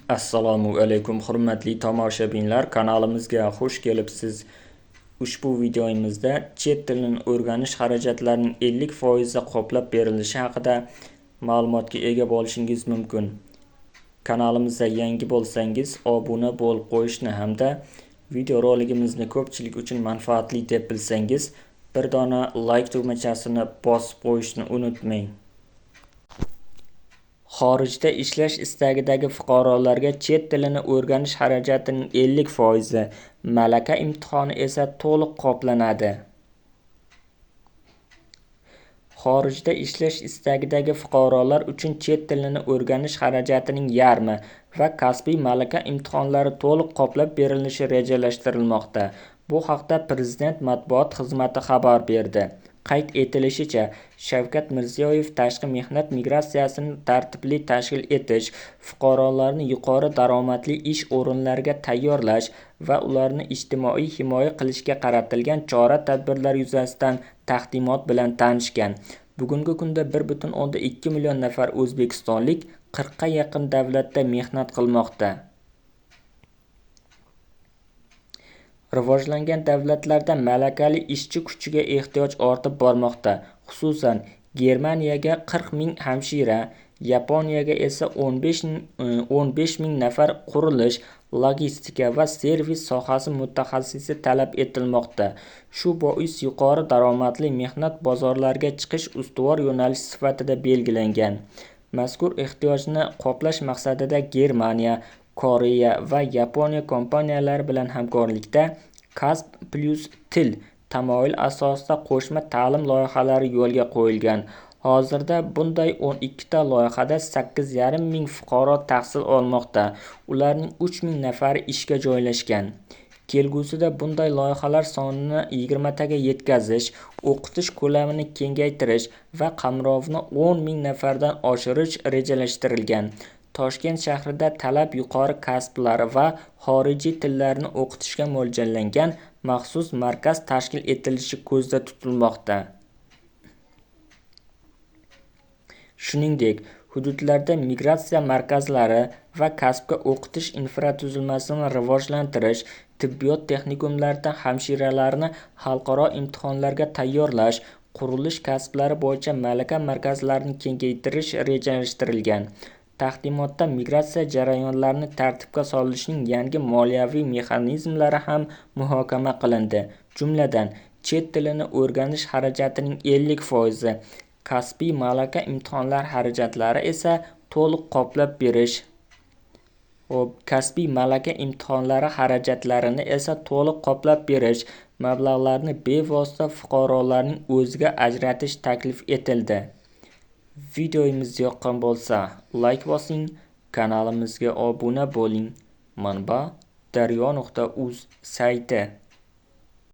Assalomu alaykum hurmatli tomoshabinlar, kanalimizga xush kelibsiz. Ushbu videomizda chet tilini o'rganish xarajatlarining 50% qoplab berilishi haqida ma'lumotga ega bo'lishingiz mumkin. Kanalimizga yangi bo'lsangiz, obuna bo'lib qo'yishni hamda videoroligimizni ko'pchilik uchun manfaatli deb bilsangiz, bir dona like tugmachasini bosib qo'yishni unutmang. Xorijda ishlash istagidagi fuqarolarga chet tilini o'rganish xarajatining 50%, malaka imtihoni esa to'liq qoplanadi. Xorijda ishlash istagidagi fuqarolar uchun chet tilini o'rganish xarajatining yarmi va kasbiy malaka imtihonlari to'liq qoplab berilishi rejalashtirilmoqda. Bu haqda Prezident matbuot xizmati xabar berdi. Qayd etilishicha, Shavkat Mirziyoyev tashqi mehnat migratsiyasini tartibli tashkil etish, fuqarolarni yuqori daromadli ish o'rinlariga tayyorlash va ularni ijtimoiy himoya qilishga qaratilgan chora-tadbirlar yuzasidan taqdimot bilan tanishgan. Bugungi kunda 1,2 million nafar o'zbekistonlik 40 ga yaqin davlatda mehnat qilmoqda. Rivojlangan davlatlarda malakali ishchi kuchiga ehtiyoj ortib bormoqda. Xususan, Germaniyaga 40 ming hamshira, Yaponiyaga esa 15 ming nafar qurilish, logistika va servis sohasi mutaxassisi talab etilmoqda. Shu bois yuqori daromadli mehnat bozorlariga chiqish ustuvor yo'nalish sifatida belgilangan. Mazkur ehtiyojni qoplash maqsadida Germaniya, Koreya va Yaponiya kompaniyalari bilan hamkorlikda Kasb plus til tamoyil asosida qo'shma ta'lim loyihalari yo'lga qo'yilgan. Hozirda bunday 12 ta loyihada 8,5 ming fuqaro tahsil olmoqda. Ularning 3 ming nafari ishga joylashgan. Kelgusida bunday loyihalar sonini 20 taga yetkazish, o'qitish ko'lamini kengaytirish va qamrovini 10 ming nafardan oshirish rejalashtirilgan. Toshkent shahrida talab yuqori kasblar va xorijiy tillarni o'qitishga mo'ljallangan maxsus markaz tashkil etilishi ko'zda tutilmoqda. Shuningdek, hududlarda migratsiya markazlari va kasbga o'qitish infratuzilmasini rivojlantirish, tibbiyot texnikumlarida hamshiralarni xalqaro imtihonlarga tayyorlash, qurilish kasblari bo'yicha malaka markazlarini kengaytirish rejalashtirilgan. Taqdimotda migratsiya jarayonlarini tartibga solishning yangi moliyaviy mexanizmlari ham muhokama qilindi. Jumladan, chet tilini o'rganish xarajatining 50%, kasbiy malaka imtihonlar xarajatlari esa to'liq qoplab berish. Kasbiy malaka imtihonlari xarajatlarini esa to'liq qoplab berish mablag'larini bevosita fuqarolarning o'ziga ajratish taklif etildi. Videomiz yoqqan bo'lsa, like bosing, kanalimizga obuna bo'ling. Manba: daryo.uz sayti.